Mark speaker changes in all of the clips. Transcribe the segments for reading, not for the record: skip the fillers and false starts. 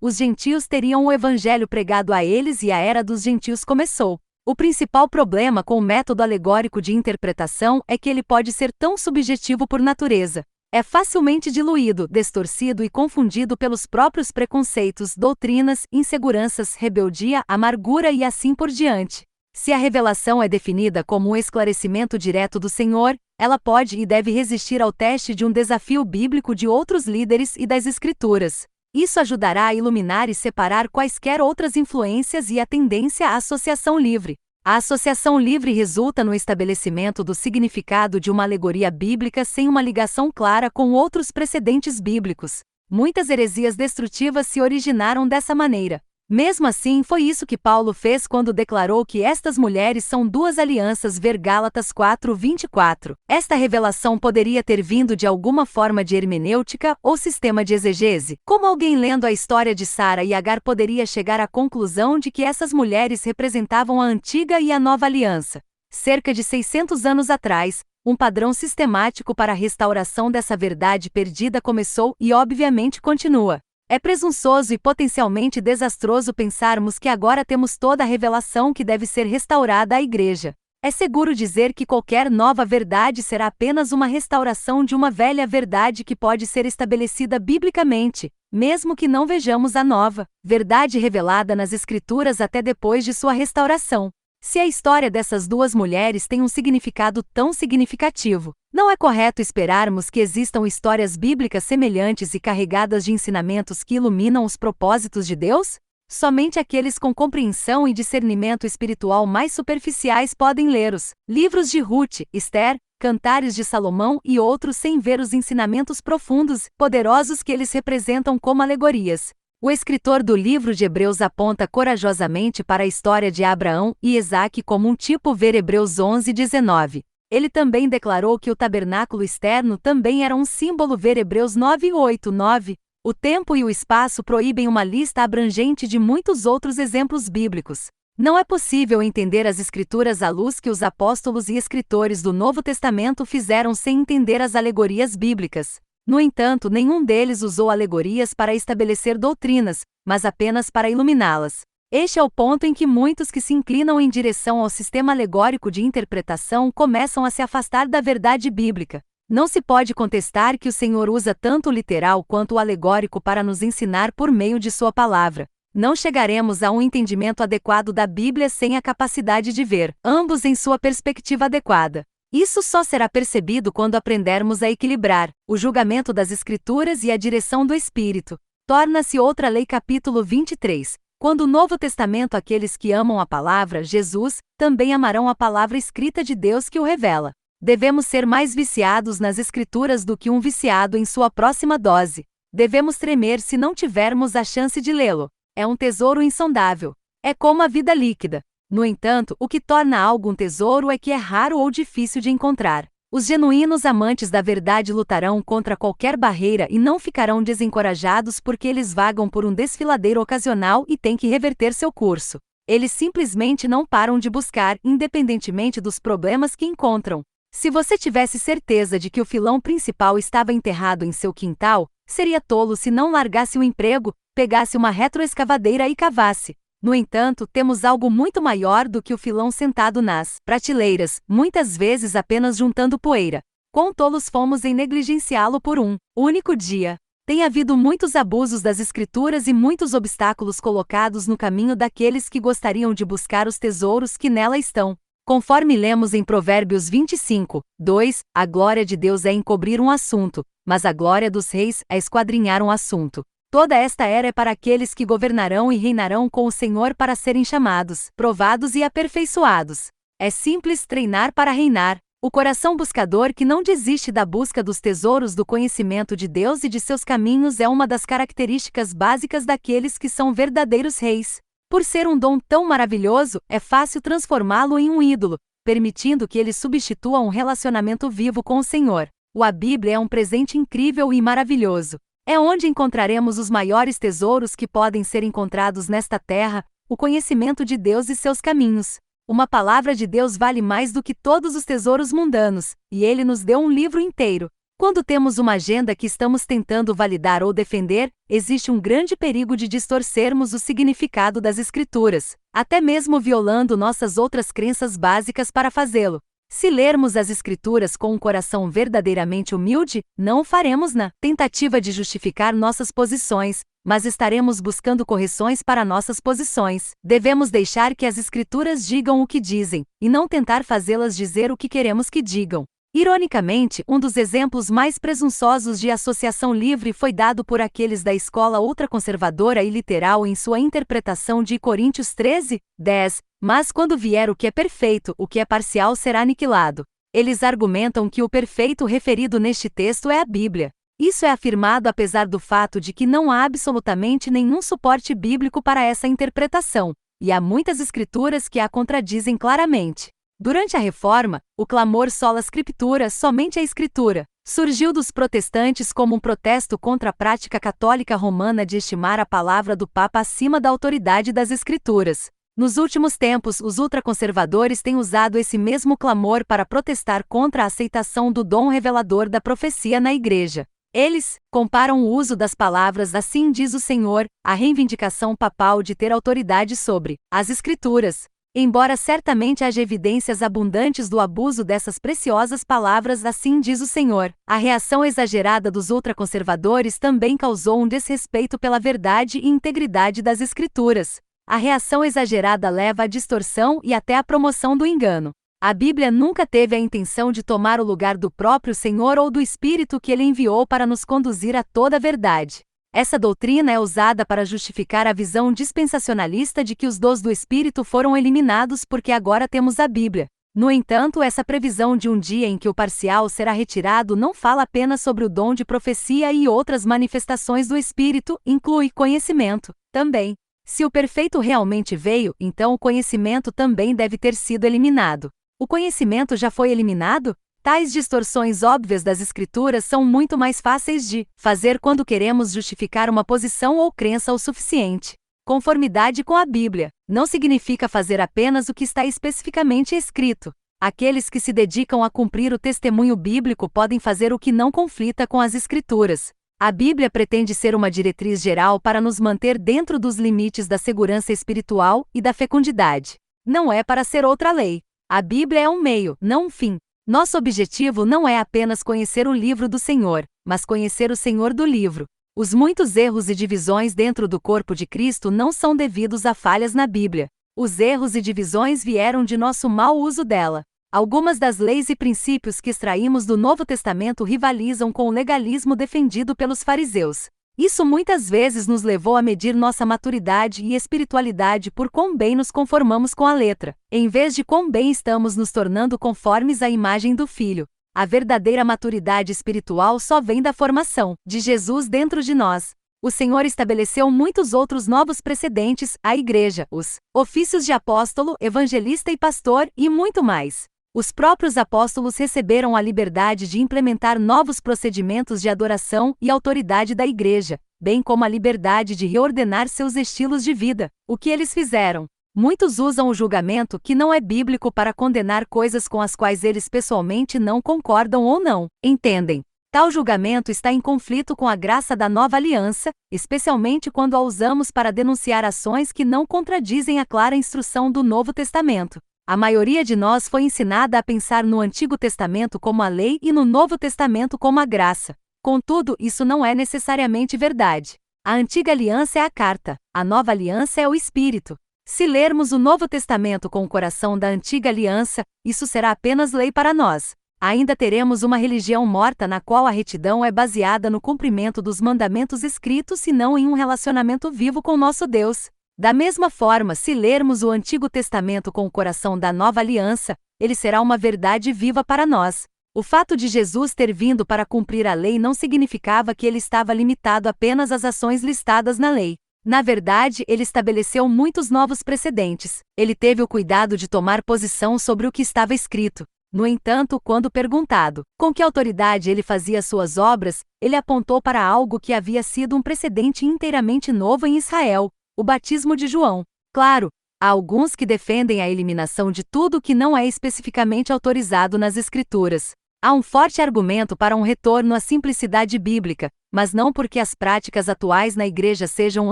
Speaker 1: os gentios teriam o evangelho pregado a eles e a era dos gentios começou. O principal problema com o método alegórico de interpretação é que ele pode ser tão subjetivo por natureza. É facilmente diluído, distorcido e confundido pelos próprios preconceitos, doutrinas, inseguranças, rebeldia, amargura e assim por diante. Se a revelação é definida como um esclarecimento direto do Senhor, ela pode e deve resistir ao teste de um desafio bíblico de outros líderes e das Escrituras. Isso ajudará a iluminar e separar quaisquer outras influências e a tendência à associação livre. A associação livre resulta no estabelecimento do significado de uma alegoria bíblica sem uma ligação clara com outros precedentes bíblicos. Muitas heresias destrutivas se originaram dessa maneira. Mesmo assim, foi isso que Paulo fez quando declarou que estas mulheres são duas alianças, ver Gálatas 4:24. Esta revelação poderia ter vindo de alguma forma de hermenêutica ou sistema de exegese. Como alguém lendo a história de Sara e Agar poderia chegar à conclusão de que essas mulheres representavam a antiga e a nova aliança? Cerca de 600 anos atrás, um padrão sistemático para a restauração dessa verdade perdida começou e obviamente continua. É presunçoso e potencialmente desastroso pensarmos que agora temos toda a revelação que deve ser restaurada à Igreja. É seguro dizer que qualquer nova verdade será apenas uma restauração de uma velha verdade que pode ser estabelecida biblicamente, mesmo que não vejamos a nova verdade revelada nas Escrituras até depois de sua restauração. Se a história dessas duas mulheres tem um significado tão significativo, não é correto esperarmos que existam histórias bíblicas semelhantes e carregadas de ensinamentos que iluminam os propósitos de Deus? Somente aqueles com compreensão e discernimento espiritual mais superficiais podem ler os livros de Ruth, Esther, Cantares de Salomão e outros sem ver os ensinamentos profundos, poderosos que eles representam como alegorias. O escritor do livro de Hebreus aponta corajosamente para a história de Abraão e Isaque como um tipo, ver Hebreus 11:19. Ele também declarou que o tabernáculo externo também era um símbolo, ver Hebreus 9:8-9. O tempo e o espaço proíbem uma lista abrangente de muitos outros exemplos bíblicos. Não é possível entender as Escrituras à luz que os apóstolos e escritores do Novo Testamento fizeram sem entender as alegorias bíblicas. No entanto, nenhum deles usou alegorias para estabelecer doutrinas, mas apenas para iluminá-las. Este é o ponto em que muitos que se inclinam em direção ao sistema alegórico de interpretação começam a se afastar da verdade bíblica. Não se pode contestar que o Senhor usa tanto o literal quanto o alegórico para nos ensinar por meio de sua palavra. Não chegaremos a um entendimento adequado da Bíblia sem a capacidade de ver ambos em sua perspectiva adequada. Isso só será percebido quando aprendermos a equilibrar o julgamento das Escrituras e a direção do Espírito. Torna-se outra lei, capítulo 23. Quando o Novo Testamento, aqueles que amam a palavra, Jesus, também amarão a palavra escrita de Deus que o revela. Devemos ser mais viciados nas Escrituras do que um viciado em sua próxima dose. Devemos tremer se não tivermos a chance de lê-lo. É um tesouro insondável. É como a vida líquida. No entanto, o que torna algo um tesouro é que é raro ou difícil de encontrar. Os genuínos amantes da verdade lutarão contra qualquer barreira e não ficarão desencorajados porque eles vagam por um desfiladeiro ocasional e têm que reverter seu curso. Eles simplesmente não param de buscar, independentemente dos problemas que encontram. Se você tivesse certeza de que o filão principal estava enterrado em seu quintal, seria tolo se não largasse o emprego, pegasse uma retroescavadeira e cavasse. No entanto, temos algo muito maior do que o filão sentado nas prateleiras, muitas vezes apenas juntando poeira. Quão tolos fomos em negligenciá-lo por um único dia. Tem havido muitos abusos das Escrituras e muitos obstáculos colocados no caminho daqueles que gostariam de buscar os tesouros que nela estão. Conforme lemos em Provérbios 25:2, a glória de Deus é encobrir um assunto, mas a glória dos reis é esquadrinhar um assunto. Toda esta era é para aqueles que governarão e reinarão com o Senhor para serem chamados, provados e aperfeiçoados. É simples treinar para reinar. O coração buscador que não desiste da busca dos tesouros do conhecimento de Deus e de seus caminhos é uma das características básicas daqueles que são verdadeiros reis. Por ser um dom tão maravilhoso, é fácil transformá-lo em um ídolo, permitindo que ele substitua um relacionamento vivo com o Senhor. A Bíblia é um presente incrível e maravilhoso. É onde encontraremos os maiores tesouros que podem ser encontrados nesta terra, o conhecimento de Deus e seus caminhos. Uma palavra de Deus vale mais do que todos os tesouros mundanos, e Ele nos deu um livro inteiro. Quando temos uma agenda que estamos tentando validar ou defender, existe um grande perigo de distorcermos o significado das Escrituras, até mesmo violando nossas outras crenças básicas para fazê-lo. Se lermos as Escrituras com um coração verdadeiramente humilde, não o faremos na tentativa de justificar nossas posições, mas estaremos buscando correções para nossas posições. Devemos deixar que as Escrituras digam o que dizem, e não tentar fazê-las dizer o que queremos que digam. Ironicamente, um dos exemplos mais presunçosos de associação livre foi dado por aqueles da escola ultraconservadora e literal em sua interpretação de Coríntios 13:10, mas quando vier o que é perfeito, o que é parcial será aniquilado. Eles argumentam que o perfeito referido neste texto é a Bíblia. Isso é afirmado apesar do fato de que não há absolutamente nenhum suporte bíblico para essa interpretação, e há muitas escrituras que a contradizem claramente. Durante a Reforma, o clamor sola scriptura, somente a Escritura, surgiu dos protestantes como um protesto contra a prática católica romana de estimar a palavra do Papa acima da autoridade das Escrituras. Nos últimos tempos, os ultraconservadores têm usado esse mesmo clamor para protestar contra a aceitação do dom revelador da profecia na Igreja. Eles comparam o uso das palavras "assim diz o Senhor" à reivindicação papal de ter autoridade sobre as Escrituras. Embora certamente haja evidências abundantes do abuso dessas preciosas palavras "assim diz o Senhor", a reação exagerada dos ultraconservadores também causou um desrespeito pela verdade e integridade das Escrituras. A reação exagerada leva à distorção e até à promoção do engano. A Bíblia nunca teve a intenção de tomar o lugar do próprio Senhor ou do Espírito que Ele enviou para nos conduzir a toda a verdade. Essa doutrina é usada para justificar a visão dispensacionalista de que os dons do Espírito foram eliminados porque agora temos a Bíblia. No entanto, essa previsão de um dia em que o parcial será retirado não fala apenas sobre o dom de profecia e outras manifestações do Espírito, inclui conhecimento também. Se o perfeito realmente veio, então o conhecimento também deve ter sido eliminado. O conhecimento já foi eliminado? Tais distorções óbvias das Escrituras são muito mais fáceis de fazer quando queremos justificar uma posição ou crença o suficiente. Conformidade com a Bíblia não significa fazer apenas o que está especificamente escrito. Aqueles que se dedicam a cumprir o testemunho bíblico podem fazer o que não conflita com as Escrituras. A Bíblia pretende ser uma diretriz geral para nos manter dentro dos limites da segurança espiritual e da fecundidade. Não é para ser outra lei. A Bíblia é um meio, não um fim. Nosso objetivo não é apenas conhecer o livro do Senhor, mas conhecer o Senhor do livro. Os muitos erros e divisões dentro do corpo de Cristo não são devidos a falhas na Bíblia. Os erros e divisões vieram de nosso mau uso dela. Algumas das leis e princípios que extraímos do Novo Testamento rivalizam com o legalismo defendido pelos fariseus. Isso muitas vezes nos levou a medir nossa maturidade e espiritualidade por quão bem nos conformamos com a letra, em vez de quão bem estamos nos tornando conformes à imagem do Filho. A verdadeira maturidade espiritual só vem da formação de Jesus dentro de nós. O Senhor estabeleceu muitos outros novos precedentes, a Igreja, os ofícios de apóstolo, evangelista e pastor, e muito mais. Os próprios apóstolos receberam a liberdade de implementar novos procedimentos de adoração e autoridade da Igreja, bem como a liberdade de reordenar seus estilos de vida. O que eles fizeram? Muitos usam o julgamento que não é bíblico para condenar coisas com as quais eles pessoalmente não concordam ou não entendem. Tal julgamento está em conflito com a graça da nova aliança, especialmente quando a usamos para denunciar ações que não contradizem a clara instrução do Novo Testamento. A maioria de nós foi ensinada a pensar no Antigo Testamento como a lei e no Novo Testamento como a graça. Contudo, isso não é necessariamente verdade. A Antiga Aliança é a carta, a Nova Aliança é o Espírito. Se lermos o Novo Testamento com o coração da Antiga Aliança, isso será apenas lei para nós. Ainda teremos uma religião morta na qual a retidão é baseada no cumprimento dos mandamentos escritos e não em um relacionamento vivo com nosso Deus. Da mesma forma, se lermos o Antigo Testamento com o coração da Nova Aliança, ele será uma verdade viva para nós. O fato de Jesus ter vindo para cumprir a lei não significava que ele estava limitado apenas às ações listadas na lei. Na verdade, ele estabeleceu muitos novos precedentes. Ele teve o cuidado de tomar posição sobre o que estava escrito. No entanto, quando perguntado com que autoridade ele fazia suas obras, ele apontou para algo que havia sido um precedente inteiramente novo em Israel: o batismo de João. Claro, há alguns que defendem a eliminação de tudo que não é especificamente autorizado nas Escrituras. Há um forte argumento para um retorno à simplicidade bíblica, mas não porque as práticas atuais na igreja sejam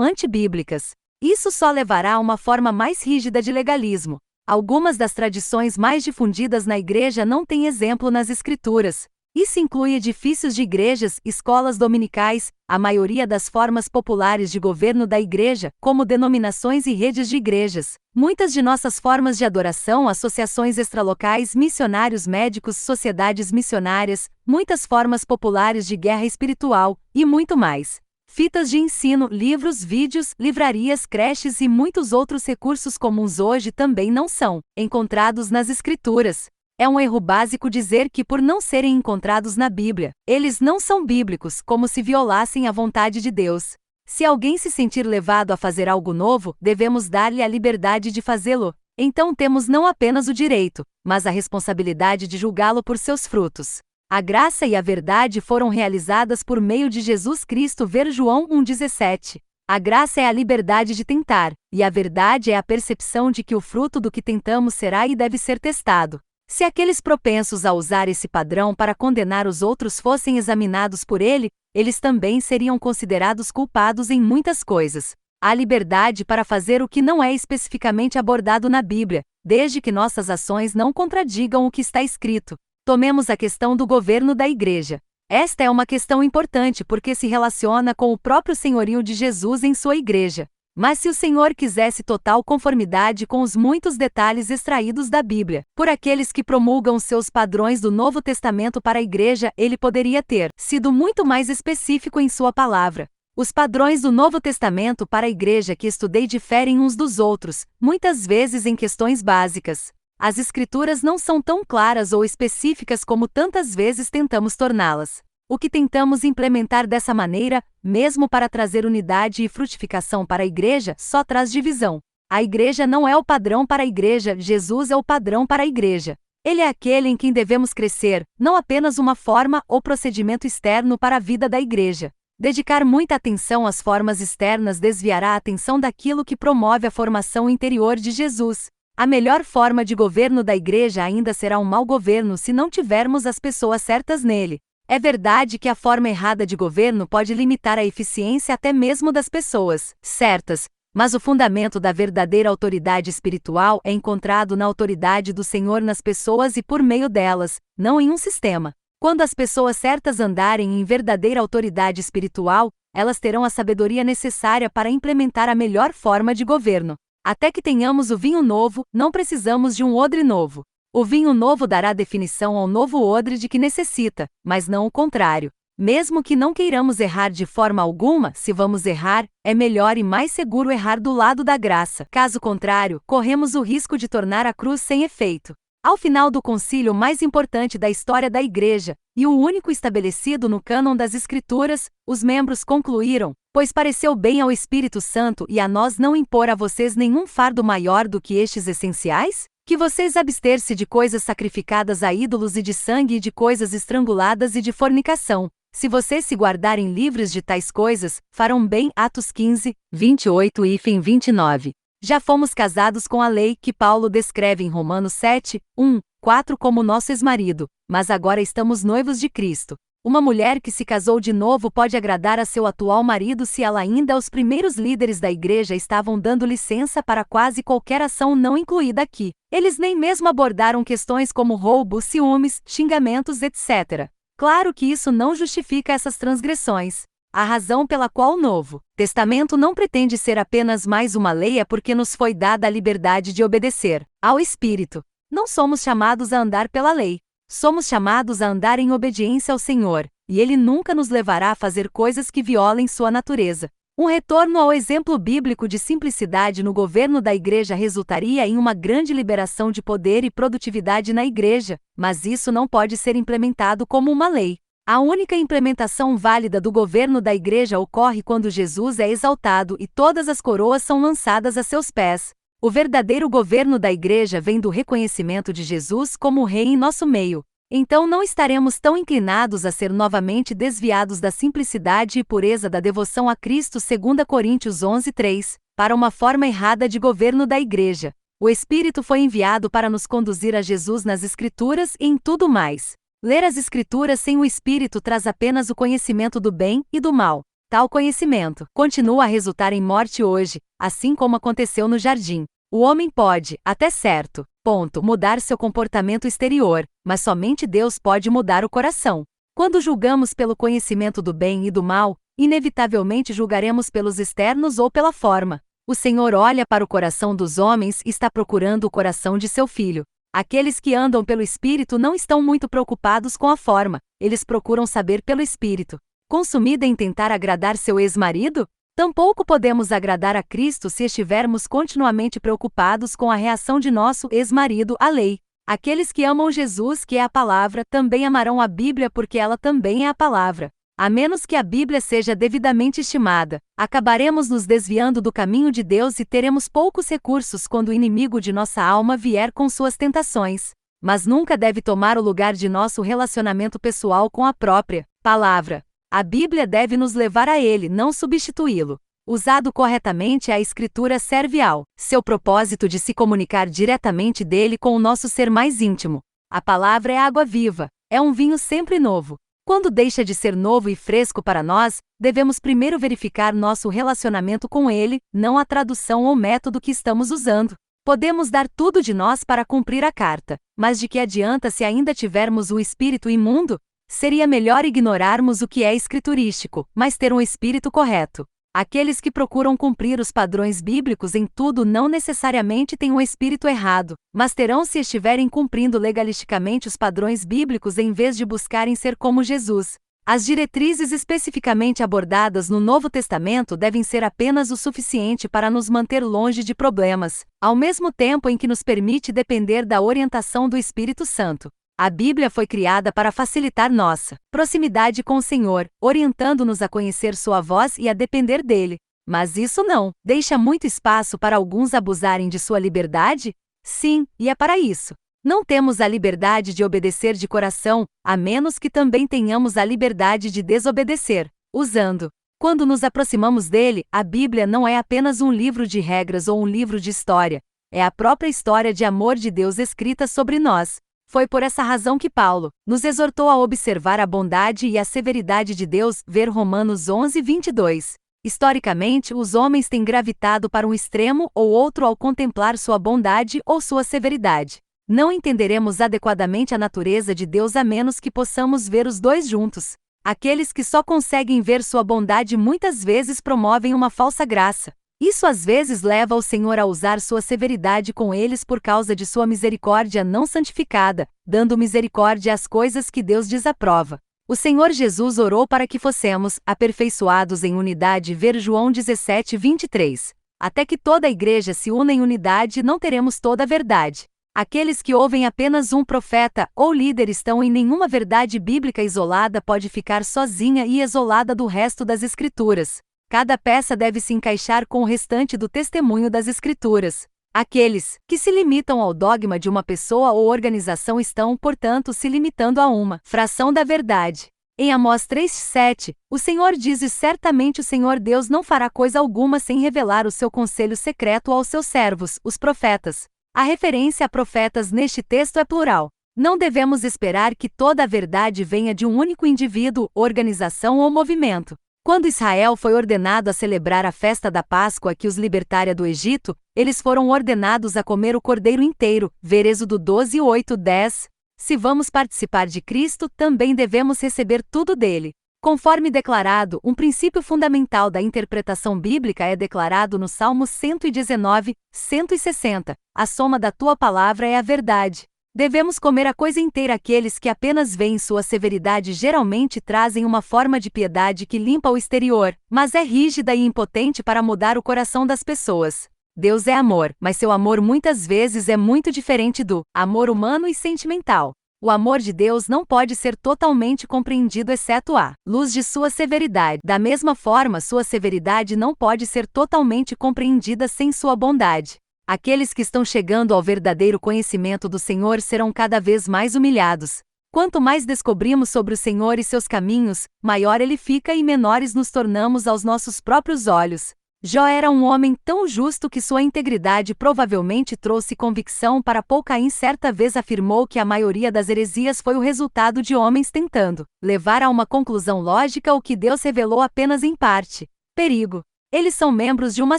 Speaker 1: antibíblicas. Isso só levará a uma forma mais rígida de legalismo. Algumas das tradições mais difundidas na igreja não têm exemplo nas escrituras. Isso inclui edifícios de igrejas, escolas dominicais, a maioria das formas populares de governo da igreja, como denominações e redes de igrejas, muitas de nossas formas de adoração, associações extralocais, missionários médicos, sociedades missionárias, muitas formas populares de guerra espiritual, e muito mais. Fitas de ensino, livros, vídeos, livrarias, creches e muitos outros recursos comuns hoje também não são encontrados nas escrituras. É um erro básico dizer que, por não serem encontrados na Bíblia, eles não são bíblicos, como se violassem a vontade de Deus. Se alguém se sentir levado a fazer algo novo, devemos dar-lhe a liberdade de fazê-lo. Então temos não apenas o direito, mas a responsabilidade de julgá-lo por seus frutos. A graça e a verdade foram realizadas por meio de Jesus Cristo. Ver João 1,17. A graça é a liberdade de tentar, e a verdade é a percepção de que o fruto do que tentamos será e deve ser testado. Se aqueles propensos a usar esse padrão para condenar os outros fossem examinados por ele, eles também seriam considerados culpados em muitas coisas. Há liberdade para fazer o que não é especificamente abordado na Bíblia, desde que nossas ações não contradigam o que está escrito. Tomemos a questão do governo da igreja. Esta é uma questão importante porque se relaciona com o próprio senhorio de Jesus em sua igreja. Mas se o Senhor quisesse total conformidade com os muitos detalhes extraídos da Bíblia, por aqueles que promulgam seus padrões do Novo Testamento para a igreja, ele poderia ter sido muito mais específico em sua palavra. Os padrões do Novo Testamento para a igreja que estudei diferem uns dos outros, muitas vezes em questões básicas. As Escrituras não são tão claras ou específicas como tantas vezes tentamos torná-las. O que tentamos implementar dessa maneira, mesmo para trazer unidade e frutificação para a igreja, só traz divisão. A igreja não é o padrão para a igreja, Jesus é o padrão para a igreja. Ele é aquele em quem devemos crescer, não apenas uma forma ou procedimento externo para a vida da igreja. Dedicar muita atenção às formas externas desviará a atenção daquilo que promove a formação interior de Jesus. A melhor forma de governo da igreja ainda será um mau governo se não tivermos as pessoas certas nele. É verdade que a forma errada de governo pode limitar a eficiência até mesmo das pessoas certas, mas o fundamento da verdadeira autoridade espiritual é encontrado na autoridade do Senhor nas pessoas e por meio delas, não em um sistema. Quando as pessoas certas andarem em verdadeira autoridade espiritual, elas terão a sabedoria necessária para implementar a melhor forma de governo. Até que tenhamos o vinho novo, não precisamos de um odre novo. O vinho novo dará definição ao novo odre de que necessita, mas não o contrário. Mesmo que não queiramos errar de forma alguma, se vamos errar, é melhor e mais seguro errar do lado da graça. Caso contrário, corremos o risco de tornar a cruz sem efeito. Ao final do concílio mais importante da história da Igreja, e o único estabelecido no cânon das Escrituras, os membros concluíram: pois pareceu bem ao Espírito Santo e a nós não impor a vocês nenhum fardo maior do que estes essenciais? Que vocês abster-se de coisas sacrificadas a ídolos e de sangue e de coisas estranguladas e de fornicação. Se vocês se guardarem livres de tais coisas, farão bem. Atos 15, 28 e 29. Já fomos casados com a lei que Paulo descreve em Romanos 7, 1, 4 como nosso ex-marido, mas agora estamos noivos de Cristo. Uma mulher que se casou de novo pode agradar a seu atual marido se ela ainda os primeiros líderes da igreja estavam dando licença para quase qualquer ação não incluída aqui. Eles nem mesmo abordaram questões como roubo, ciúmes, xingamentos, etc. Claro que isso não justifica essas transgressões. A razão pela qual o Novo Testamento não pretende ser apenas mais uma lei é porque nos foi dada a liberdade de obedecer ao Espírito. Não somos chamados a andar pela lei. Somos chamados a andar em obediência ao Senhor, e Ele nunca nos levará a fazer coisas que violem sua natureza. Um retorno ao exemplo bíblico de simplicidade no governo da igreja resultaria em uma grande liberação de poder e produtividade na igreja, mas isso não pode ser implementado como uma lei. A única implementação válida do governo da igreja ocorre quando Jesus é exaltado e todas as coroas são lançadas a seus pés. O verdadeiro governo da igreja vem do reconhecimento de Jesus como Rei em nosso meio. Então não estaremos tão inclinados a ser novamente desviados da simplicidade e pureza da devoção a Cristo 2 Coríntios 11, 3, para uma forma errada de governo da igreja. O Espírito foi enviado para nos conduzir a Jesus nas Escrituras e em tudo mais. Ler as Escrituras sem o Espírito traz apenas o conhecimento do bem e do mal. Tal conhecimento continua a resultar em morte hoje, assim como aconteceu no jardim. O homem pode, até certo ponto, mudar seu comportamento exterior, mas somente Deus pode mudar o coração. Quando julgamos pelo conhecimento do bem e do mal, inevitavelmente julgaremos pelos externos ou pela forma. O Senhor olha para o coração dos homens e está procurando o coração de seu filho. Aqueles que andam pelo Espírito não estão muito preocupados com a forma, eles procuram saber pelo Espírito. Consumida em tentar agradar seu ex-marido? Tampouco podemos agradar a Cristo se estivermos continuamente preocupados com a reação de nosso ex-marido à lei. Aqueles que amam Jesus, que é a palavra, também amarão a Bíblia porque ela também é a palavra. A menos que a Bíblia seja devidamente estimada, acabaremos nos desviando do caminho de Deus e teremos poucos recursos quando o inimigo de nossa alma vier com suas tentações. Mas nunca deve tomar o lugar de nosso relacionamento pessoal com a própria palavra. A Bíblia deve nos levar a ele, não substituí-lo. Usado corretamente, a Escritura serve ao seu propósito de se comunicar diretamente dele com o nosso ser mais íntimo. A palavra é água viva, é um vinho sempre novo. Quando deixa de ser novo e fresco para nós, devemos primeiro verificar nosso relacionamento com ele, não a tradução ou método que estamos usando. Podemos dar tudo de nós para cumprir a carta, mas de que adianta se ainda tivermos um espírito imundo? Seria melhor ignorarmos o que é escriturístico, mas ter um espírito correto. Aqueles que procuram cumprir os padrões bíblicos em tudo não necessariamente têm um espírito errado, mas terão se estiverem cumprindo legalisticamente os padrões bíblicos em vez de buscarem ser como Jesus. As diretrizes especificamente abordadas no Novo Testamento devem ser apenas o suficiente para nos manter longe de problemas, ao mesmo tempo em que nos permite depender da orientação do Espírito Santo. A Bíblia foi criada para facilitar nossa proximidade com o Senhor, orientando-nos a conhecer sua voz e a depender dele. Mas isso não deixa muito espaço para alguns abusarem de sua liberdade? Sim, e é para isso. Não temos a liberdade de obedecer de coração, a menos que também tenhamos a liberdade de desobedecer, usando. Quando nos aproximamos dele, a Bíblia não é apenas um livro de regras ou um livro de história. É a própria história de amor de Deus escrita sobre nós. Foi por essa razão que Paulo nos exortou a observar a bondade e a severidade de Deus, ver Romanos 11:22. Historicamente, os homens têm gravitado para um extremo ou outro ao contemplar sua bondade ou sua severidade. Não entenderemos adequadamente a natureza de Deus a menos que possamos ver os dois juntos. Aqueles que só conseguem ver sua bondade muitas vezes promovem uma falsa graça. Isso às vezes leva o Senhor a usar sua severidade com eles por causa de sua misericórdia não santificada, dando misericórdia às coisas que Deus desaprova. O Senhor Jesus orou para que fossemos aperfeiçoados em unidade, ver João 17:23. Até que toda a igreja se una em unidade, não teremos toda a verdade. Aqueles que ouvem apenas um profeta ou líder estão em nenhuma verdade bíblica isolada pode ficar sozinha e isolada do resto das Escrituras. Cada peça deve se encaixar com o restante do testemunho das Escrituras. Aqueles que se limitam ao dogma de uma pessoa ou organização estão, portanto, se limitando a uma fração da verdade. Em Amós 3:7, o Senhor diz: e certamente o Senhor Deus não fará coisa alguma sem revelar o seu conselho secreto aos seus servos, os profetas. A referência a profetas neste texto é plural. Não devemos esperar que toda a verdade venha de um único indivíduo, organização ou movimento. Quando Israel foi ordenado a celebrar a festa da Páscoa que os libertara do Egito, eles foram ordenados a comer o cordeiro inteiro, ver Êxodo 12:8-10. Se vamos participar de Cristo, também devemos receber tudo dele. Conforme declarado, um princípio fundamental da interpretação bíblica é declarado no Salmo 119:160. A soma da tua palavra é a verdade. Devemos comer a coisa inteira. Aqueles que apenas veem sua severidade geralmente trazem uma forma de piedade que limpa o exterior, mas é rígida e impotente para mudar o coração das pessoas. Deus é amor, mas seu amor muitas vezes é muito diferente do amor humano e sentimental. O amor de Deus não pode ser totalmente compreendido exceto à luz de sua severidade. Da mesma forma, sua severidade não pode ser totalmente compreendida sem sua bondade. Aqueles que estão chegando ao verdadeiro conhecimento do Senhor serão cada vez mais humilhados. Quanto mais descobrimos sobre o Senhor e seus caminhos, maior ele fica e menores nos tornamos aos nossos próprios olhos. Jó era um homem tão justo que sua integridade provavelmente trouxe convicção para Caim. Certa vez afirmou que a maioria das heresias foi o resultado de homens tentando levar a uma conclusão lógica o que Deus revelou apenas em parte. Perigo. Eles são membros de uma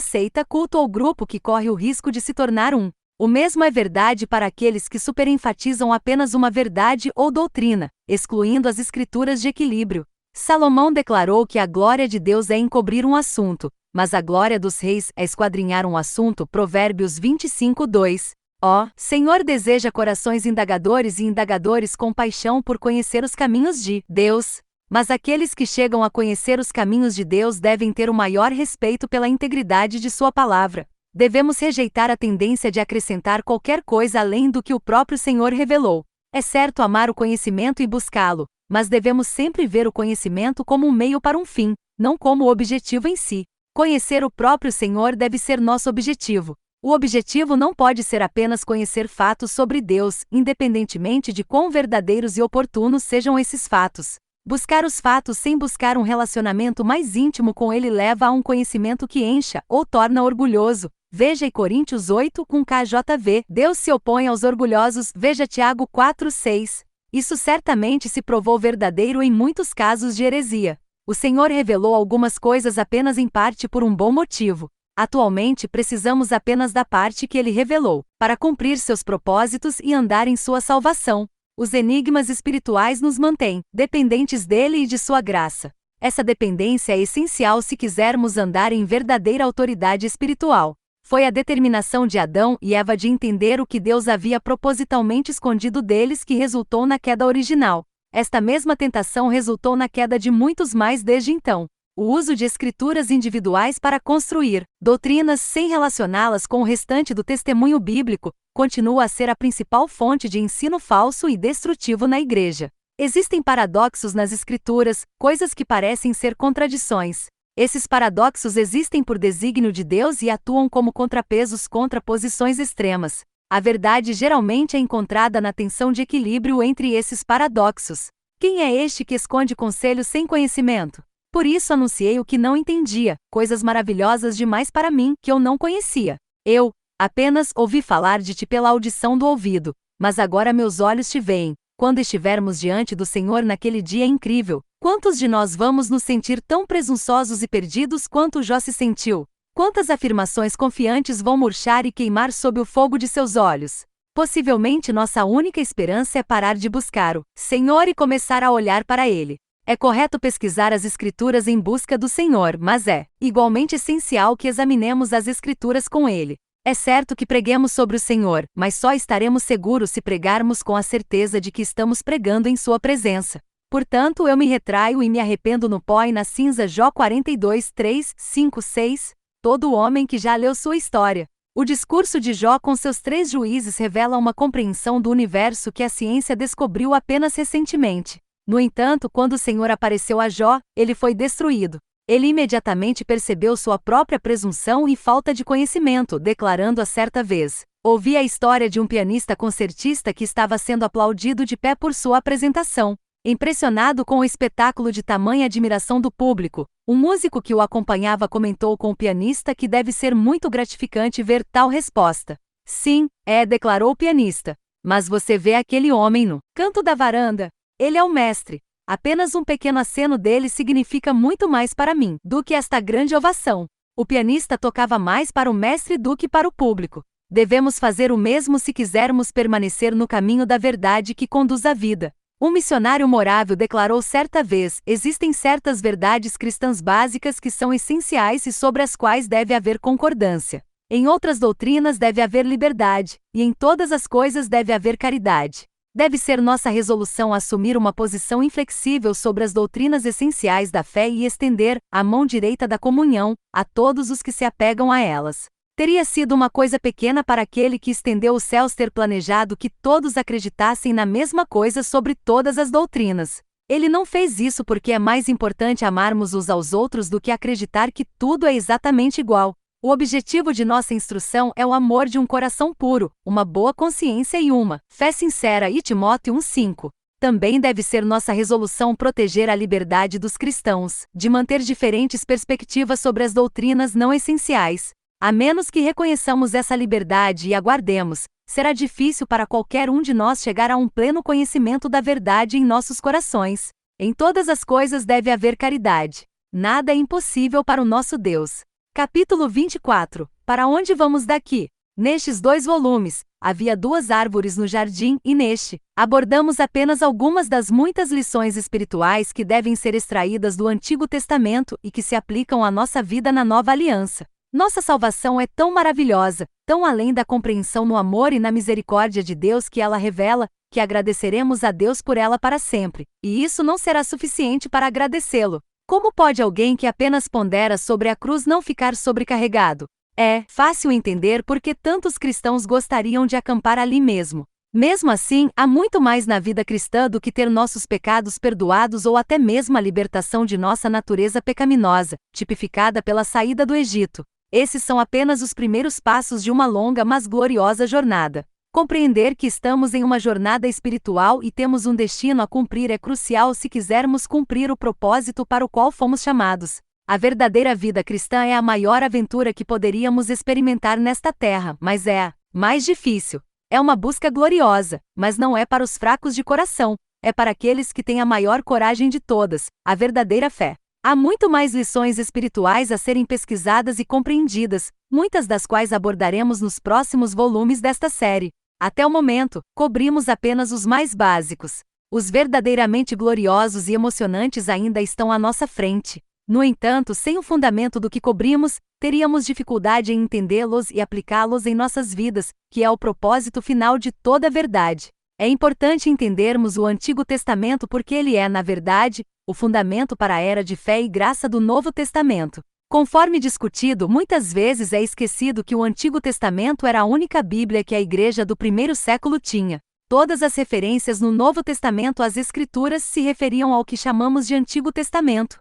Speaker 1: seita, culto ou grupo que corre o risco de se tornar um. O mesmo é verdade para aqueles que superenfatizam apenas uma verdade ou doutrina, excluindo as escrituras de equilíbrio. Salomão declarou que a glória de Deus é encobrir um assunto, mas a glória dos reis é esquadrinhar um assunto. Provérbios 25:2. Ó, Senhor deseja corações indagadores e indagadores com paixão por conhecer os caminhos de Deus. Mas aqueles que chegam a conhecer os caminhos de Deus devem ter o maior respeito pela integridade de sua palavra. Devemos rejeitar a tendência de acrescentar qualquer coisa além do que o próprio Senhor revelou. É certo amar o conhecimento e buscá-lo, mas devemos sempre ver o conhecimento como um meio para um fim, não como o objetivo em si. Conhecer o próprio Senhor deve ser nosso objetivo. O objetivo não pode ser apenas conhecer fatos sobre Deus, independentemente de quão verdadeiros e oportunos sejam esses fatos. Buscar os fatos sem buscar um relacionamento mais íntimo com ele leva a um conhecimento que encha ou torna orgulhoso. Veja em Coríntios 8 com KJV, Deus se opõe aos orgulhosos. Veja Tiago 4:6. Isso certamente se provou verdadeiro em muitos casos de heresia. O Senhor revelou algumas coisas apenas em parte por um bom motivo. Atualmente precisamos apenas da parte que ele revelou, para cumprir seus propósitos e andar em sua salvação. Os enigmas espirituais nos mantêm dependentes dele e de sua graça. Essa dependência é essencial se quisermos andar em verdadeira autoridade espiritual. Foi a determinação de Adão e Eva de entender o que Deus havia propositalmente escondido deles que resultou na queda original. Esta mesma tentação resultou na queda de muitos mais desde então. O uso de escrituras individuais para construir doutrinas sem relacioná-las com o restante do testemunho bíblico continua a ser a principal fonte de ensino falso e destrutivo na igreja. Existem paradoxos nas escrituras, coisas que parecem ser contradições. Esses paradoxos existem por desígnio de Deus e atuam como contrapesos contra posições extremas. A verdade geralmente é encontrada na tensão de equilíbrio entre esses paradoxos. Quem é este que esconde conselhos sem conhecimento? Por isso anunciei o que não entendia, coisas maravilhosas demais para mim que eu não conhecia. Eu apenas ouvi falar de ti pela audição do ouvido, mas agora meus olhos te veem. Quando estivermos diante do Senhor naquele dia incrível, quantos de nós vamos nos sentir tão presunçosos e perdidos quanto Jó se sentiu? Quantas afirmações confiantes vão murchar e queimar sob o fogo de seus olhos? Possivelmente nossa única esperança é parar de buscar o Senhor e começar a olhar para Ele. É correto pesquisar as Escrituras em busca do Senhor, mas é igualmente essencial que examinemos as Escrituras com Ele. É certo que preguemos sobre o Senhor, mas só estaremos seguros se pregarmos com a certeza de que estamos pregando em Sua presença. Portanto, eu me retraio e me arrependo no pó e na cinza. Jó 42:3-5-6. Todo homem que já leu sua história. O discurso de Jó com seus 3 juízes revela uma compreensão do universo que a ciência descobriu apenas recentemente. No entanto, quando o Senhor apareceu a Jó, ele foi destruído. Ele imediatamente percebeu sua própria presunção e falta de conhecimento, declarando a certa vez: ouvi a história de um pianista concertista que estava sendo aplaudido de pé por sua apresentação. Impressionado com o espetáculo de tamanha admiração do público, um músico que o acompanhava comentou com o pianista que deve ser muito gratificante ver tal resposta. Sim, declarou o pianista. Mas você vê aquele homem no canto da varanda? Ele é o mestre. Apenas um pequeno aceno dele significa muito mais para mim do que esta grande ovação. O pianista tocava mais para o mestre do que para o público. Devemos fazer o mesmo se quisermos permanecer no caminho da verdade que conduz à vida. Um missionário morável declarou certa vez: existem certas verdades cristãs básicas que são essenciais e sobre as quais deve haver concordância. Em outras doutrinas deve haver liberdade, e em todas as coisas deve haver caridade. Deve ser nossa resolução assumir uma posição inflexível sobre as doutrinas essenciais da fé e estender a mão direita da comunhão a todos os que se apegam a elas. Teria sido uma coisa pequena para aquele que estendeu os céus ter planejado que todos acreditassem na mesma coisa sobre todas as doutrinas. Ele não fez isso porque é mais importante amarmos uns aos outros do que acreditar que tudo é exatamente igual. O objetivo de nossa instrução é o amor de um coração puro, uma boa consciência e uma fé sincera. E Timóteo 1:5. Também deve ser nossa resolução proteger a liberdade dos cristãos, de manter diferentes perspectivas sobre as doutrinas não essenciais. A menos que reconheçamos essa liberdade e a guardemos, será difícil para qualquer um de nós chegar a um pleno conhecimento da verdade em nossos corações. Em todas as coisas deve haver caridade. Nada é impossível para o nosso Deus. Capítulo 24. Para onde vamos daqui? Nestes 2 volumes, havia 2 árvores no jardim e neste, abordamos apenas algumas das muitas lições espirituais que devem ser extraídas do Antigo Testamento e que se aplicam à nossa vida na Nova Aliança. Nossa salvação é tão maravilhosa, tão além da compreensão no amor e na misericórdia de Deus que ela revela, que agradeceremos a Deus por ela para sempre, e isso não será suficiente para agradecê-lo. Como pode alguém que apenas pondera sobre a cruz não ficar sobrecarregado? É fácil entender por que tantos cristãos gostariam de acampar ali mesmo. Mesmo assim, há muito mais na vida cristã do que ter nossos pecados perdoados ou até mesmo a libertação de nossa natureza pecaminosa, tipificada pela saída do Egito. Esses são apenas os primeiros passos de uma longa mas gloriosa jornada. Compreender que estamos em uma jornada espiritual e temos um destino a cumprir é crucial se quisermos cumprir o propósito para o qual fomos chamados. A verdadeira vida cristã é a maior aventura que poderíamos experimentar nesta terra, mas é a mais difícil. É uma busca gloriosa, mas não é para os fracos de coração, é para aqueles que têm a maior coragem de todas, a verdadeira fé. Há muito mais lições espirituais a serem pesquisadas e compreendidas, muitas das quais abordaremos nos próximos volumes desta série. Até o momento, cobrimos apenas os mais básicos. Os verdadeiramente gloriosos e emocionantes ainda estão à nossa frente. No entanto, sem o fundamento do que cobrimos, teríamos dificuldade em entendê-los e aplicá-los em nossas vidas, que é o propósito final de toda a verdade. É importante entendermos o Antigo Testamento porque ele é, na verdade, o fundamento para a era de fé e graça do Novo Testamento. Conforme discutido, muitas vezes é esquecido que o Antigo Testamento era a única Bíblia que a Igreja do primeiro século tinha. Todas as referências no Novo Testamento às Escrituras se referiam ao que chamamos de Antigo Testamento.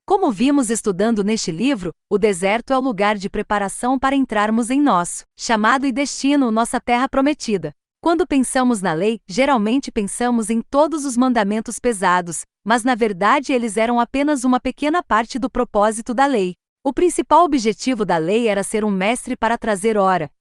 Speaker 1: Como vimos estudando neste livro, o deserto é o lugar de preparação para entrarmos em nosso chamado e destino, nossa terra prometida. Quando pensamos na lei, geralmente pensamos em todos os mandamentos pesados, mas na verdade eles eram apenas uma pequena parte do propósito da lei. O principal objetivo da lei era ser um mestre para trazer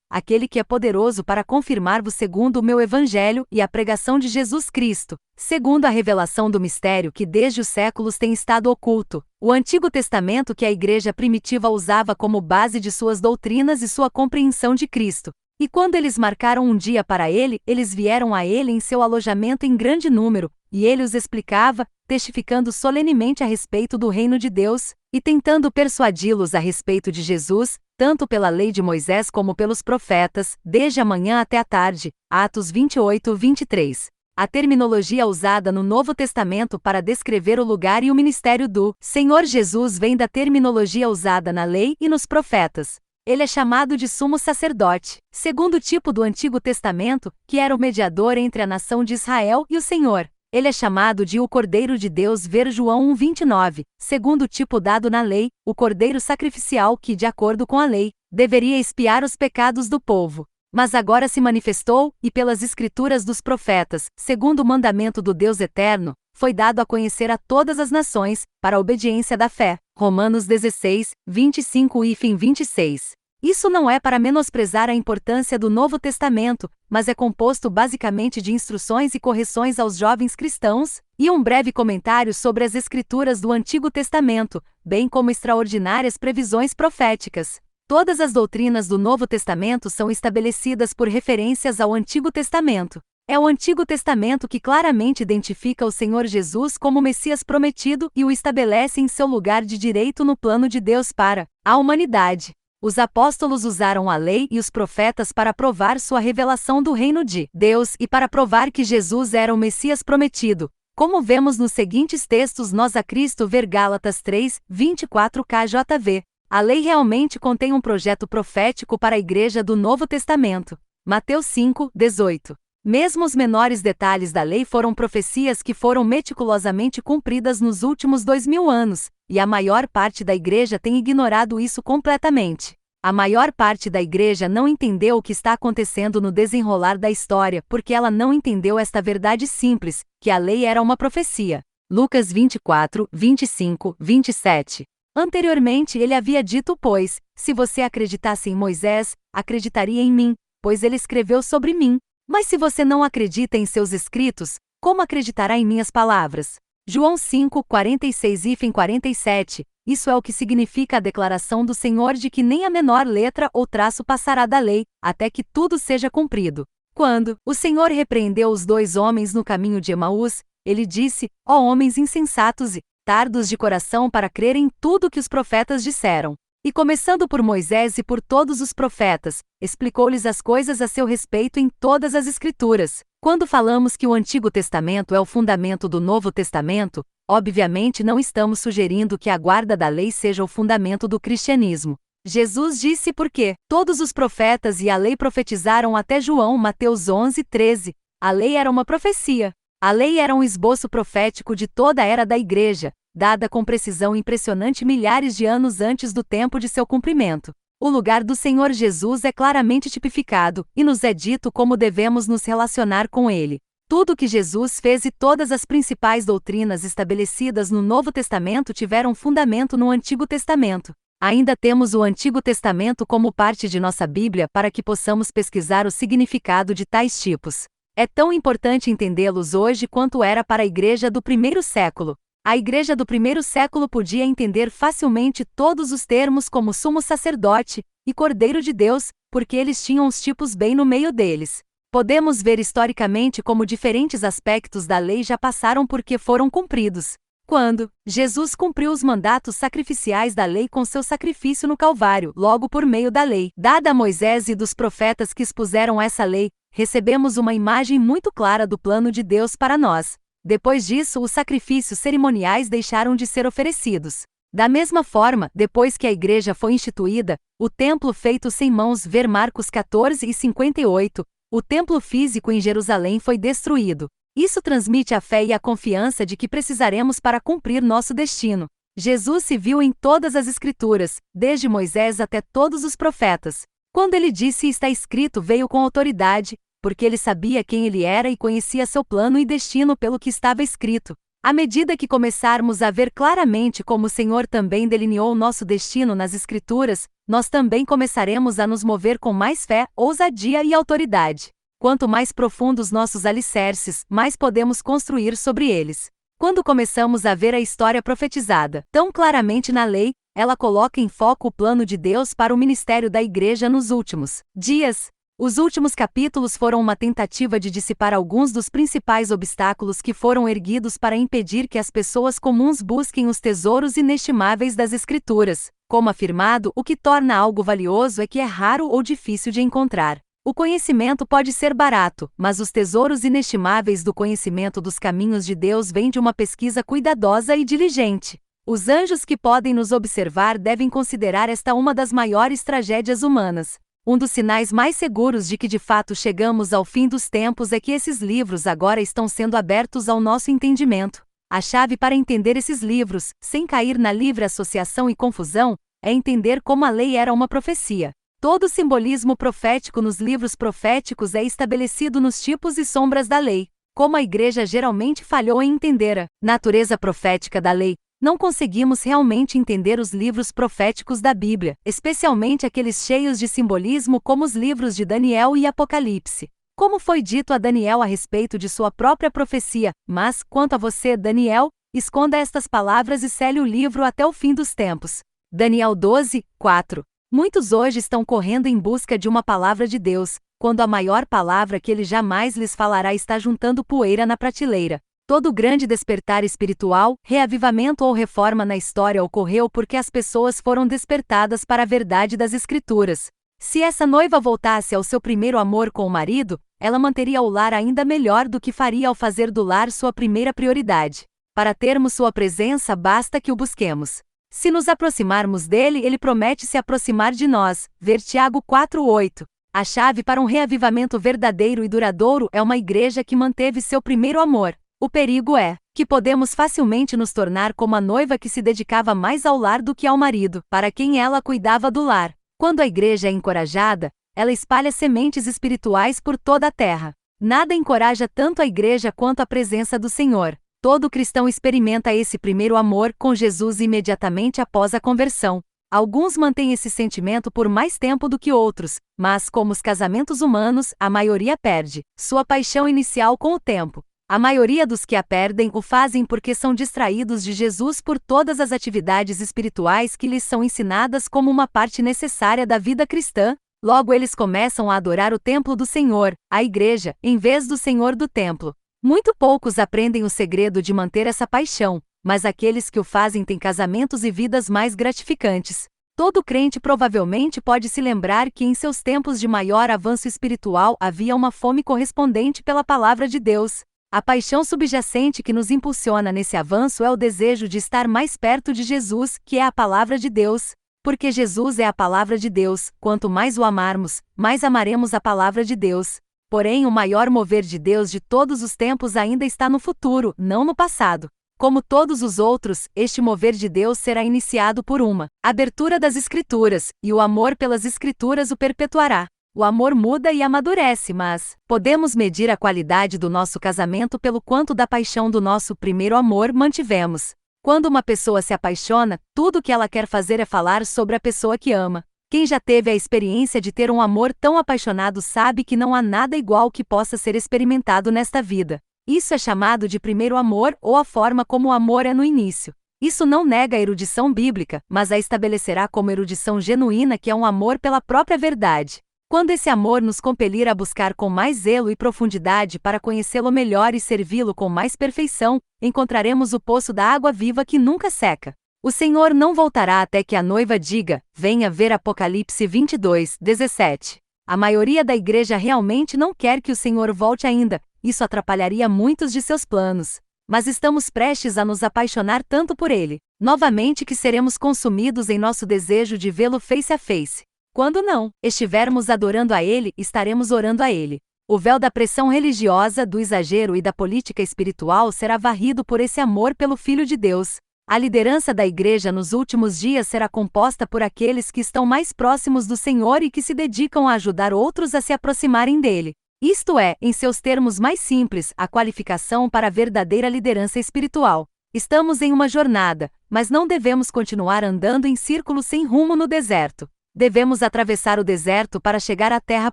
Speaker 1: aquele que é poderoso para confirmar-vos segundo o meu evangelho e a pregação de Jesus Cristo, segundo a revelação do mistério que desde os séculos tem estado oculto, o Antigo Testamento que a igreja primitiva usava como base de suas doutrinas e sua compreensão de Cristo. E quando eles marcaram um dia para ele, eles vieram a ele em seu alojamento em grande número, e ele os explicava, testificando solenemente a respeito do reino de Deus, e tentando persuadi-los a respeito de Jesus, tanto pela lei de Moisés como pelos profetas, desde a manhã até a tarde. Atos 28, 23. A terminologia usada no Novo Testamento para descrever o lugar e o ministério do Senhor Jesus vem da terminologia usada na lei e nos profetas. Ele é chamado de sumo sacerdote, segundo tipo do Antigo Testamento, que era o mediador entre a nação de Israel e o Senhor. Ele é chamado de o Cordeiro de Deus, ver João 1:29, segundo o tipo dado na lei, o Cordeiro sacrificial que, de acordo com a lei, deveria expiar os pecados do povo. Mas agora se manifestou, e pelas escrituras dos profetas, segundo o mandamento do Deus eterno, foi dado a conhecer a todas as nações, para a obediência da fé. Romanos 16, 25 e 26. Isso não é para menosprezar a importância do Novo Testamento, mas é composto basicamente de instruções e correções aos jovens cristãos, e um breve comentário sobre as escrituras do Antigo Testamento, bem como extraordinárias previsões proféticas. Todas as doutrinas do Novo Testamento são estabelecidas por referências ao Antigo Testamento. É o Antigo Testamento que claramente identifica o Senhor Jesus como o Messias prometido e o estabelece em seu lugar de direito no plano de Deus para a humanidade. Os apóstolos usaram a lei e os profetas para provar sua revelação do reino de Deus e para provar que Jesus era o Messias prometido. Como vemos nos seguintes textos, nós a Cristo ver Gálatas 3, 24 KJV. A lei realmente contém um projeto profético para a igreja do Novo Testamento. Mateus 5, 18. Mesmo os menores detalhes da lei foram profecias que foram meticulosamente cumpridas nos últimos 2000 anos, e a maior parte da igreja tem ignorado isso completamente. A maior parte da igreja não entendeu o que está acontecendo no desenrolar da história porque ela não entendeu esta verdade simples, que a lei era uma profecia. Lucas 24, 25, 27. Anteriormente ele havia dito: pois, se você acreditasse em Moisés, acreditaria em mim, pois ele escreveu sobre mim. Mas se você não acredita em seus escritos, como acreditará em minhas palavras? João 5, 46 e 47. Isso é o que significa a declaração do Senhor de que nem a menor letra ou traço passará da lei, até que tudo seja cumprido. Quando o Senhor repreendeu os dois homens no caminho de Emaús, ele disse: ó homens insensatos e tardos de coração para crer em tudo que os profetas disseram. E começando por Moisés e por todos os profetas, explicou-lhes as coisas a seu respeito em todas as Escrituras. Quando falamos que o Antigo Testamento é o fundamento do Novo Testamento, obviamente não estamos sugerindo que a guarda da lei seja o fundamento do cristianismo. Jesus disse porque todos os profetas e a lei profetizaram até João, Mateus 11, 13. A lei era uma profecia. A lei era um esboço profético de toda a era da igreja, dada com precisão impressionante milhares de anos antes do tempo de seu cumprimento. O lugar do Senhor Jesus é claramente tipificado, e nos é dito como devemos nos relacionar com Ele. Tudo o que Jesus fez e todas as principais doutrinas estabelecidas no Novo Testamento tiveram fundamento no Antigo Testamento. Ainda temos o Antigo Testamento como parte de nossa Bíblia para que possamos pesquisar o significado de tais tipos. É tão importante entendê-los hoje quanto era para a igreja do primeiro século. A igreja do primeiro século podia entender facilmente todos os termos como sumo sacerdote e Cordeiro de Deus, porque eles tinham os tipos bem no meio deles. Podemos ver historicamente como diferentes aspectos da lei já passaram porque foram cumpridos. Quando Jesus cumpriu os mandatos sacrificiais da lei com seu sacrifício no Calvário, logo por meio da lei dada a Moisés e dos profetas que expuseram essa lei, recebemos uma imagem muito clara do plano de Deus para nós. Depois disso, os sacrifícios cerimoniais deixaram de ser oferecidos. Da mesma forma, depois que a igreja foi instituída, o templo feito sem mãos, ver Marcos 14 e 58, o templo físico em Jerusalém foi destruído. Isso transmite a fé e a confiança de que precisaremos para cumprir nosso destino. Jesus se viu em todas as Escrituras, desde Moisés até todos os profetas. Quando ele disse está escrito, veio com autoridade, porque ele sabia quem ele era e conhecia seu plano e destino pelo que estava escrito. À medida que começarmos a ver claramente como o Senhor também delineou nosso destino nas Escrituras, nós também começaremos a nos mover com mais fé, ousadia e autoridade. Quanto mais profundos nossos alicerces, mais podemos construir sobre eles. Quando começamos a ver a história profetizada tão claramente na lei, ela coloca em foco o plano de Deus para o ministério da igreja nos últimos dias. Os últimos capítulos foram uma tentativa de dissipar alguns dos principais obstáculos que foram erguidos para impedir que as pessoas comuns busquem os tesouros inestimáveis das Escrituras. Como afirmado, o que torna algo valioso é que é raro ou difícil de encontrar. O conhecimento pode ser barato, mas os tesouros inestimáveis do conhecimento dos caminhos de Deus vêm de uma pesquisa cuidadosa e diligente. Os anjos que podem nos observar devem considerar esta uma das maiores tragédias humanas. Um dos sinais mais seguros de que de fato chegamos ao fim dos tempos é que esses livros agora estão sendo abertos ao nosso entendimento. A chave para entender esses livros, sem cair na livre associação e confusão, é entender como a lei era uma profecia. Todo o simbolismo profético nos livros proféticos é estabelecido nos tipos e sombras da lei. Como a igreja geralmente falhou em entender a natureza profética da lei, não conseguimos realmente entender os livros proféticos da Bíblia, especialmente aqueles cheios de simbolismo como os livros de Daniel e Apocalipse. Como foi dito a Daniel a respeito de sua própria profecia, mas, quanto a você, Daniel, esconda estas palavras e cele o livro até o fim dos tempos. Daniel 12, 4. Muitos hoje estão correndo em busca de uma palavra de Deus, quando a maior palavra que ele jamais lhes falará está juntando poeira na prateleira. Todo grande despertar espiritual, reavivamento ou reforma na história ocorreu porque as pessoas foram despertadas para a verdade das Escrituras. Se essa noiva voltasse ao seu primeiro amor com o marido, ela manteria o lar ainda melhor do que faria ao fazer do lar sua primeira prioridade. Para termos sua presença, basta que o busquemos. Se nos aproximarmos dele, ele promete se aproximar de nós. Ver Tiago 4:8. A chave para um reavivamento verdadeiro e duradouro é uma igreja que manteve seu primeiro amor. O perigo é que podemos facilmente nos tornar como a noiva que se dedicava mais ao lar do que ao marido, para quem ela cuidava do lar. Quando a igreja é encorajada, ela espalha sementes espirituais por toda a terra. Nada encoraja tanto a igreja quanto a presença do Senhor. Todo cristão experimenta esse primeiro amor com Jesus imediatamente após a conversão. Alguns mantêm esse sentimento por mais tempo do que outros, mas, como os casamentos humanos, a maioria perde sua paixão inicial com o tempo. A maioria dos que a perdem o fazem porque são distraídos de Jesus por todas as atividades espirituais que lhes são ensinadas como uma parte necessária da vida cristã. Logo eles começam a adorar o templo do Senhor, a igreja, em vez do Senhor do templo. Muito poucos aprendem o segredo de manter essa paixão, mas aqueles que o fazem têm casamentos e vidas mais gratificantes. Todo crente provavelmente pode se lembrar que em seus tempos de maior avanço espiritual havia uma fome correspondente pela palavra de Deus. A paixão subjacente que nos impulsiona nesse avanço é o desejo de estar mais perto de Jesus, que é a palavra de Deus. Porque Jesus é a palavra de Deus, quanto mais o amarmos, mais amaremos a palavra de Deus. Porém, o maior mover de Deus de todos os tempos ainda está no futuro, não no passado. Como todos os outros, este mover de Deus será iniciado por uma abertura das Escrituras, e o amor pelas Escrituras o perpetuará. O amor muda e amadurece, mas podemos medir a qualidade do nosso casamento pelo quanto da paixão do nosso primeiro amor mantivemos. Quando uma pessoa se apaixona, tudo o que ela quer fazer é falar sobre a pessoa que ama. Quem já teve a experiência de ter um amor tão apaixonado sabe que não há nada igual que possa ser experimentado nesta vida. Isso é chamado de primeiro amor ou a forma como o amor é no início. Isso não nega a erudição bíblica, mas a estabelecerá como erudição genuína que é um amor pela própria verdade. Quando esse amor nos compelir a buscar com mais zelo e profundidade para conhecê-lo melhor e servi-lo com mais perfeição, encontraremos o poço da água viva que nunca seca. O Senhor não voltará até que a noiva diga, venha ver Apocalipse 22:17. A maioria da igreja realmente não quer que o Senhor volte ainda, isso atrapalharia muitos de seus planos. Mas estamos prestes a nos apaixonar tanto por Ele, novamente que seremos consumidos em nosso desejo de vê-lo face a face. Quando não estivermos adorando a Ele, estaremos orando a Ele. O véu da pressão religiosa, do exagero e da política espiritual será varrido por esse amor pelo Filho de Deus. A liderança da igreja nos últimos dias será composta por aqueles que estão mais próximos do Senhor e que se dedicam a ajudar outros a se aproximarem dele. Isto é, em seus termos mais simples, a qualificação para a verdadeira liderança espiritual. Estamos em uma jornada, mas não devemos continuar andando em círculos sem rumo no deserto. Devemos atravessar o deserto para chegar à terra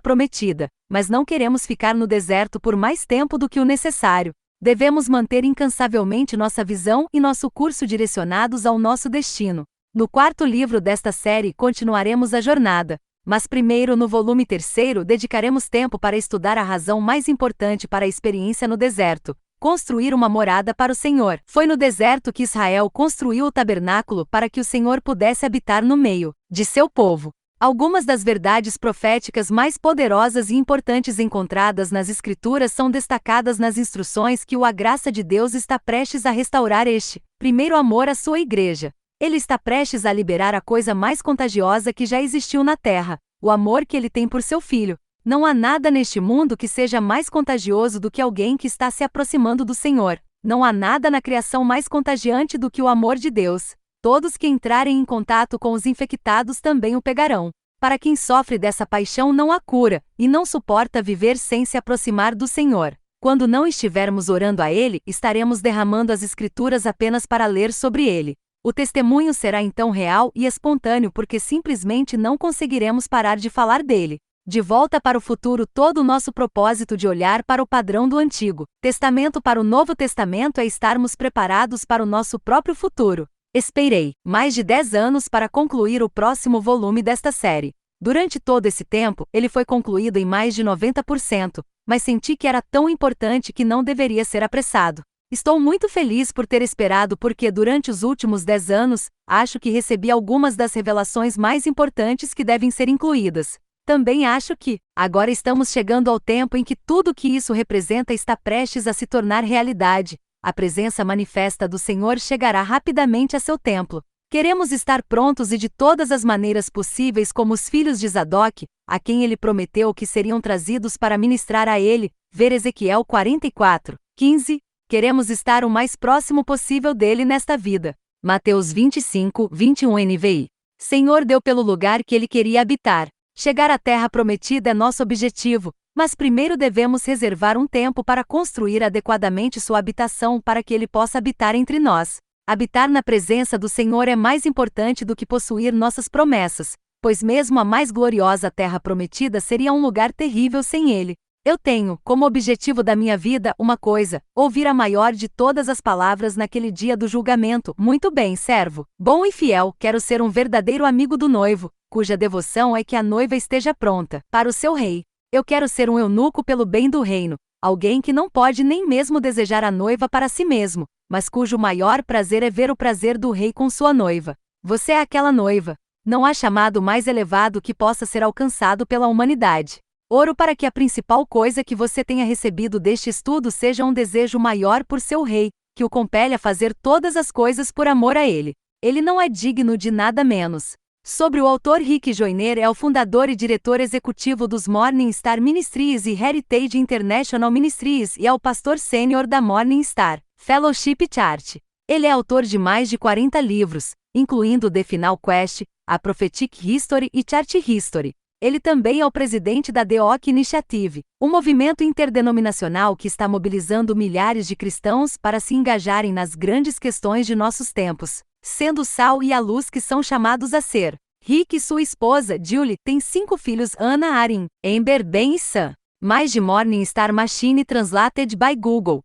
Speaker 1: prometida, mas não queremos ficar no deserto por mais tempo do que o necessário. Devemos manter incansavelmente nossa visão e nosso curso direcionados ao nosso destino. No quarto livro desta série continuaremos a jornada, mas primeiro no volume 3º dedicaremos tempo para estudar a razão mais importante para a experiência no deserto: construir uma morada para o Senhor. Foi no deserto que Israel construiu o tabernáculo para que o Senhor pudesse habitar no meio de seu povo. Algumas das verdades proféticas mais poderosas e importantes encontradas nas Escrituras são destacadas nas instruções que a graça de Deus está prestes a restaurar este primeiro amor à sua igreja. Ele está prestes a liberar a coisa mais contagiosa que já existiu na terra, o amor que ele tem por seu filho. Não há nada neste mundo que seja mais contagioso do que alguém que está se aproximando do Senhor. Não há nada na criação mais contagiante do que o amor de Deus. Todos que entrarem em contato com os infectados também o pegarão. Para quem sofre dessa paixão não há cura, e não suporta viver sem se aproximar do Senhor. Quando não estivermos orando a Ele, estaremos derramando as Escrituras apenas para ler sobre Ele. O testemunho será então real e espontâneo porque simplesmente não conseguiremos parar de falar dele. De volta para o futuro, todo o nosso propósito de olhar para o padrão do Antigo Testamento para o Novo Testamento é estarmos preparados para o nosso próprio futuro. Esperei mais de 10 anos para concluir o próximo volume desta série. Durante todo esse tempo, ele foi concluído em mais de 90%, mas senti que era tão importante que não deveria ser apressado. Estou muito feliz por ter esperado porque durante os últimos 10 anos, acho que recebi algumas das revelações mais importantes que devem ser incluídas. Também acho que, agora estamos chegando ao tempo em que tudo que isso representa está prestes a se tornar realidade. A presença manifesta do Senhor chegará rapidamente a seu templo. Queremos estar prontos e de todas as maneiras possíveis como os filhos de Zadok, a quem ele prometeu que seriam trazidos para ministrar a ele, ver Ezequiel 44:15. Queremos estar o mais próximo possível dele nesta vida. Mateus 25:21 NVI. Senhor deu pelo lugar que ele queria habitar. Chegar à terra prometida é nosso objetivo, mas primeiro devemos reservar um tempo para construir adequadamente sua habitação para que ele possa habitar entre nós. Habitar na presença do Senhor é mais importante do que possuir nossas promessas, pois mesmo a mais gloriosa terra prometida seria um lugar terrível sem ele. Eu tenho, como objetivo da minha vida, uma coisa: ouvir a maior de todas as palavras naquele dia do julgamento. Muito bem, servo bom e fiel, quero ser um verdadeiro amigo do noivo, cuja devoção é que a noiva esteja pronta para o seu rei. Eu quero ser um eunuco pelo bem do reino, alguém que não pode nem mesmo desejar a noiva para si mesmo, mas cujo maior prazer é ver o prazer do rei com sua noiva. Você é aquela noiva. Não há chamado mais elevado que possa ser alcançado pela humanidade. Oro para que a principal coisa que você tenha recebido deste estudo seja um desejo maior por seu rei, que o compele a fazer todas as coisas por amor a ele. Ele não é digno de nada menos. Sobre o autor, Rick Joyner é o fundador e diretor executivo dos Morning Star Ministries e Heritage International Ministries e é o pastor sênior da Morning Star Fellowship Church. Ele é autor de mais de 40 livros, incluindo The Final Quest, A Prophetic History e Church History. Ele também é o presidente da The Oak Initiative, um movimento interdenominacional que está mobilizando milhares de cristãos para se engajarem nas grandes questões de nossos tempos, sendo o sal e a luz que são chamados a ser. Rick e sua esposa, Julie, têm 5 filhos: Anna, Arin, Amber, Ben e Sam. Mais de Morning Star Machine Translated by Google.